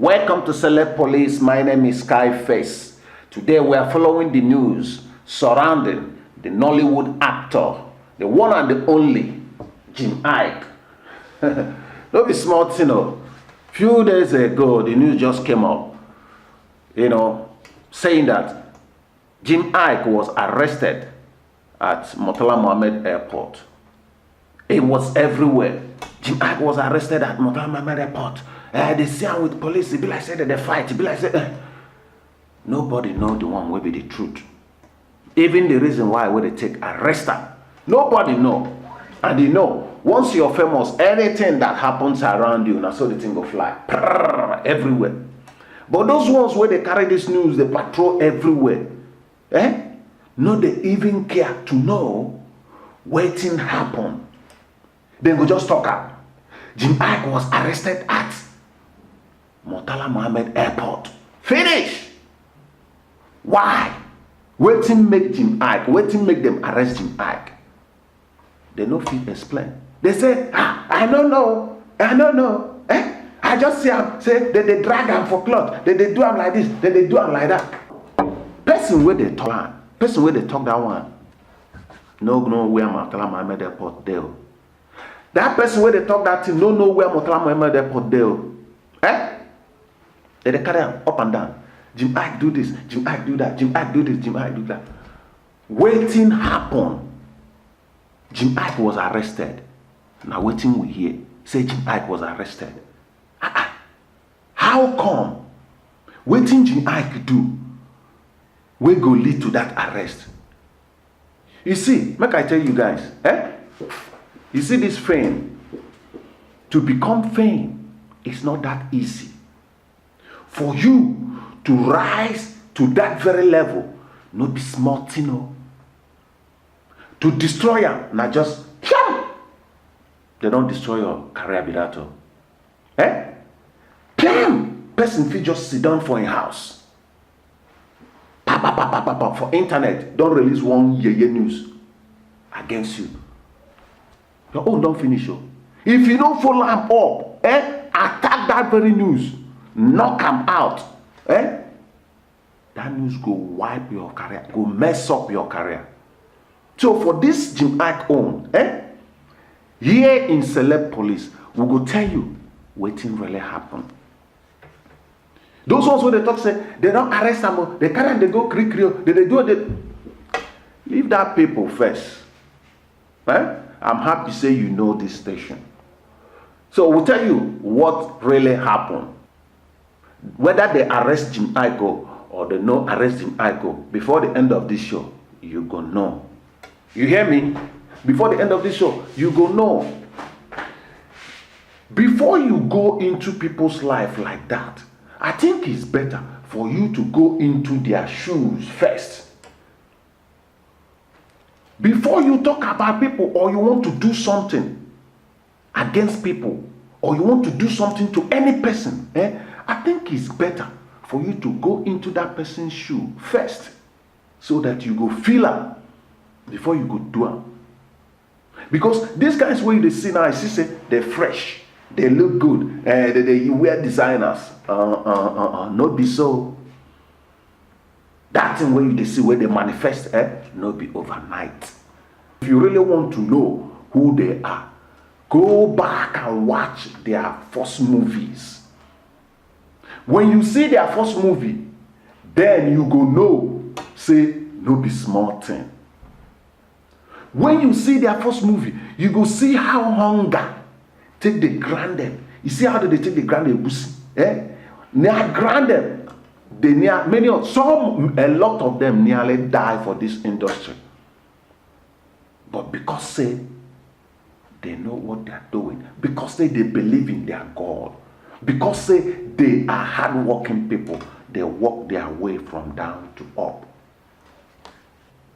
Welcome to CELEB Police. My name is Skyface. Today we are following the news surrounding the Nollywood actor, the one and the only Iyke. Don't be smart, Few days ago, the news just came up, saying that Iyke was arrested at Motala Mohammed airport. It was everywhere. Iyke was arrested at Motala Mohammed airport. They see him with police. It be like say that they fight. It be like say nobody know the one will be the truth. Even the reason why they take arrest them, nobody know. And once you're famous, anything that happens around you, now so the thing go fly everywhere. But those ones where they carry this news, they patrol everywhere. No, they even care to know waiting happen. Then go just talk up. Iyke was arrested at Motala Mohammed airport. Finish. Why? Waiting make Iyke. Waiting make them arrest Iyke. They no fit explain. They say, I don't know. I just see him say that they drag him for cloth. They do him like this. They do him like that. Person where they talk that one. No where Motala Mohammed airport there. That person where they talk that thing, no know where Motala Mohammed airport there. They carry him up and down. Iyke do this, Iyke do that, Iyke do this, Iyke do that. Waiting happen. Iyke was arrested. Now waiting we hear. Say Iyke was arrested. How come? Waiting Iyke do will go lead to that arrest. You see, make I tell you guys, you see this fame, to become fame is not that easy. For you to rise to that very level, no be small thing. To destroy them, not just they don't destroy your career with that. Person fit just sit down for a house. For internet, don't release one yeye news against you. Your own don't finish. If you don't follow him up, attack that very news, knock him out. That news go wipe your career, go mess up your career. So for this Iyke own, here in CELEB Police, we go tell you what really happened. Those ones where they talk say they don't arrest them, they carry and they go creek. They do it. Leave that people first. I'm happy to say you know this station. So we'll tell you what really happened. Whether they arrest Iyke or they no arrest Iyke, before the end of this show, you go know. You hear me? Before the end of this show, you go know. Before you go into people's life like that, I think it's better for you to go into their shoes first. Before you talk about people or you want to do something against people or you want to do something to any person, I think it's better for you to go into that person's shoe first so that you go feel am before you go do am. Because these guys wey you see now, I see say they're fresh, they look good, they wear designers. No be so. That thing where you see where they manifest, no be overnight. If you really want to know who they are, go back and watch their first movies. When you see their first movie, then you go know, say, no be small thing. When you see their first movie, you go see how hunger take the grand them. You see how they take the grand busi. Near grand them, a lot of them nearly die for this industry. But because say they know what they're doing, because they believe in their God, because say they are hardworking people, they work their way from down to up.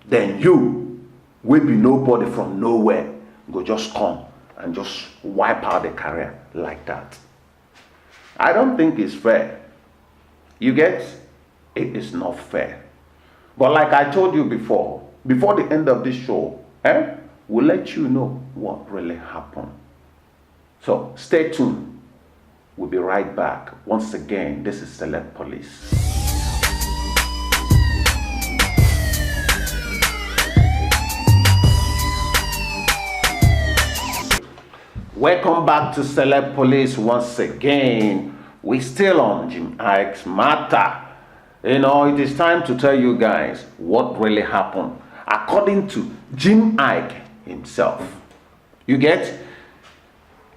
Then you will be nobody from nowhere, go just come and just wipe out the career like that. I don't think it's fair. You get? It is not fair. But like I told you before the end of this show, we'll let you know what really happened. So stay tuned. We'll be right back. Once again, this is Celeb Police. Welcome back to Celeb Police once again. We're still on Iyke's matter. It is time to tell you guys what really happened according to Iyke himself. You get?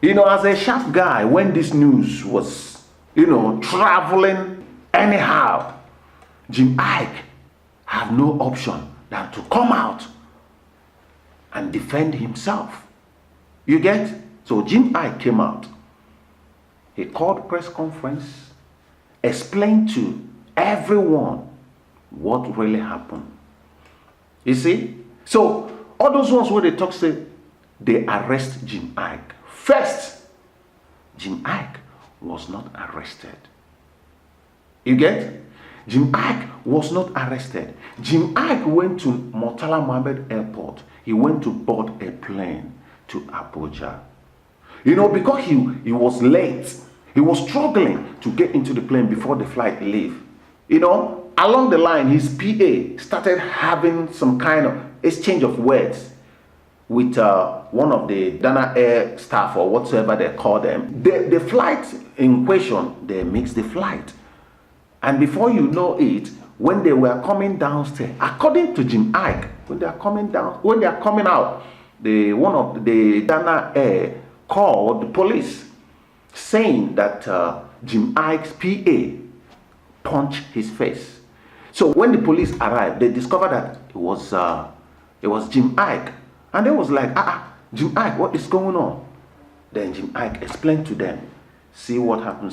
As a sharp guy, when this news was, traveling anyhow, Iyke had no option than to come out and defend himself. You get? So Iyke came out. He called press conference, explained to everyone what really happened. You see? So all those ones where they talk say they arrest Iyke. First, Iyke was not arrested. You get? Iyke was not arrested. Iyke went to Motala Mohammed airport. He went to board a plane to Abuja. Because he was late. He was struggling to get into the plane before the flight leave. Along the line, his PA started having some kind of exchange of words with one of the Dana Air staff or whatsoever they call them. The flight in question, they mixed the flight. And before you know it, when they were coming downstairs, according to Iyke, when they are coming out, one of the Dana Air called the police, saying that Iyke's PA punched his face. So when the police arrived, they discovered that it was Iyke, and they was like, Iyke, what is going on? Then Iyke explained to them, see what happened.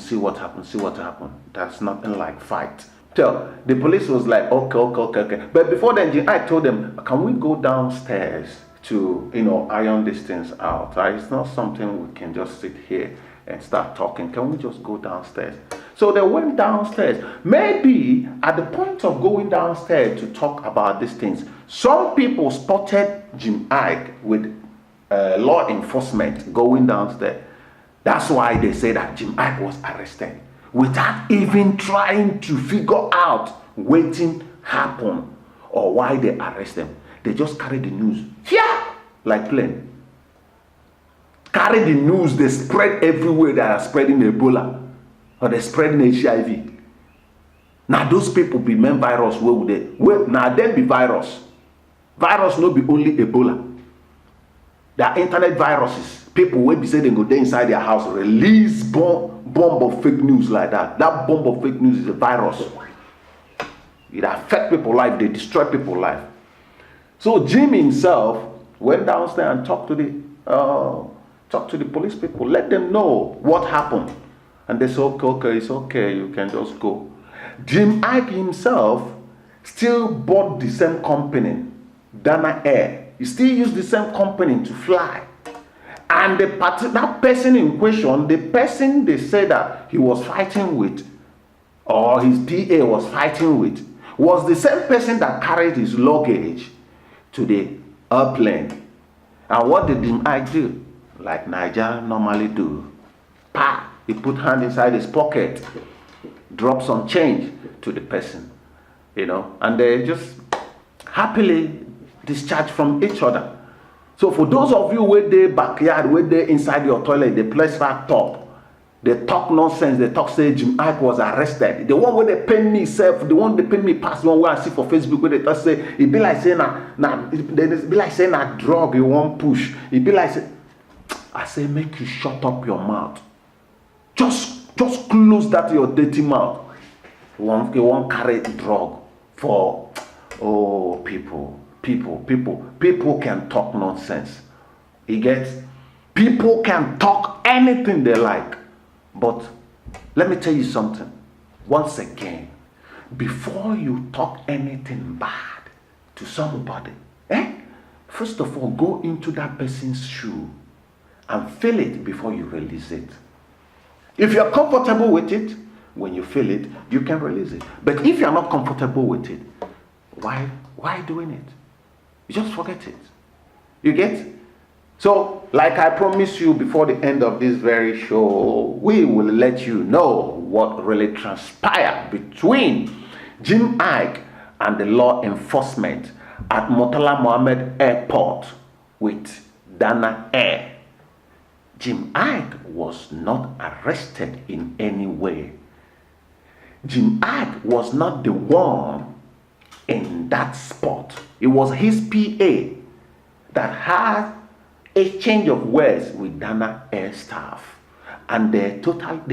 That's nothing like fight. So the police was like, okay. But before then, Iyke told them, can we go downstairs to iron these things out? It's not something we can just sit here and start talking. Can we just go downstairs? So they went downstairs. Maybe at the point of going downstairs to talk about these things, some people spotted Iyke with law enforcement going downstairs. That's why they say that Iyke was arrested without even trying to figure out what happened or why they arrest them. They just carry the news like plane. Carry the news, they spread everywhere. They are spreading Ebola or they're spreading HIV. Now those people be men virus, where would they? Now them be virus. Virus no be only Ebola. There are internet viruses. People will be saying they go there inside their house, release bomb of fake news like that. That bomb of fake news is a virus. It affects people's life, they destroy people's life. So Jim himself went downstairs and talked to the police people, let them know what happened. And they said, okay, it's okay, you can just go. Iyke himself still bought the same company, Dana Air. He still used the same company to fly. And that person in question, the person they said that he was fighting with, or his PA was fighting with, was the same person that carried his luggage to the airplane. And what did Iyke do? Like Niger normally do. He put hand inside his pocket, drop some change to the person, and they just happily discharge from each other. So for those of you where they backyard, where they inside your toilet, they place that top, they talk nonsense, they talk say Iyke was arrested. The one where they pain me self, the one they pain me past, the one where I see for Facebook where they talk say, it be like saying it be like saying a drug you won't push. It be like say, I say make you shut up your mouth. Just close that your dirty mouth. You won't carry drug for people can talk nonsense. You get? People can talk anything they like. But let me tell you something. Once again, before you talk anything bad to somebody, first of all, go into that person's shoe and feel it before you release it. If you're comfortable with it, when you feel it, you can release it. But if you're not comfortable with it, why doing it? You just forget it. You get? So, like I promised you before the end of this very show, we will let you know what really transpired between Jim Iyke and the law enforcement at Motala Mohammed Airport with Dana Air. Jim Iyke was not arrested in any way. Jim Iyke was not the one in that spot. It was his PA that had a change of words with Dana Air staff, and they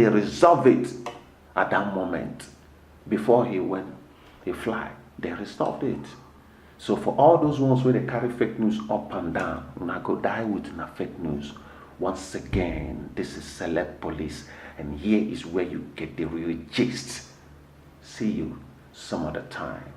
resolved it at that moment. Before he fly, they resolved it. So for all those ones where they carry fake news up and down, una go die with una fake news. Once again, this is CELEB Police, and here is where you get the real gist. See you some other time.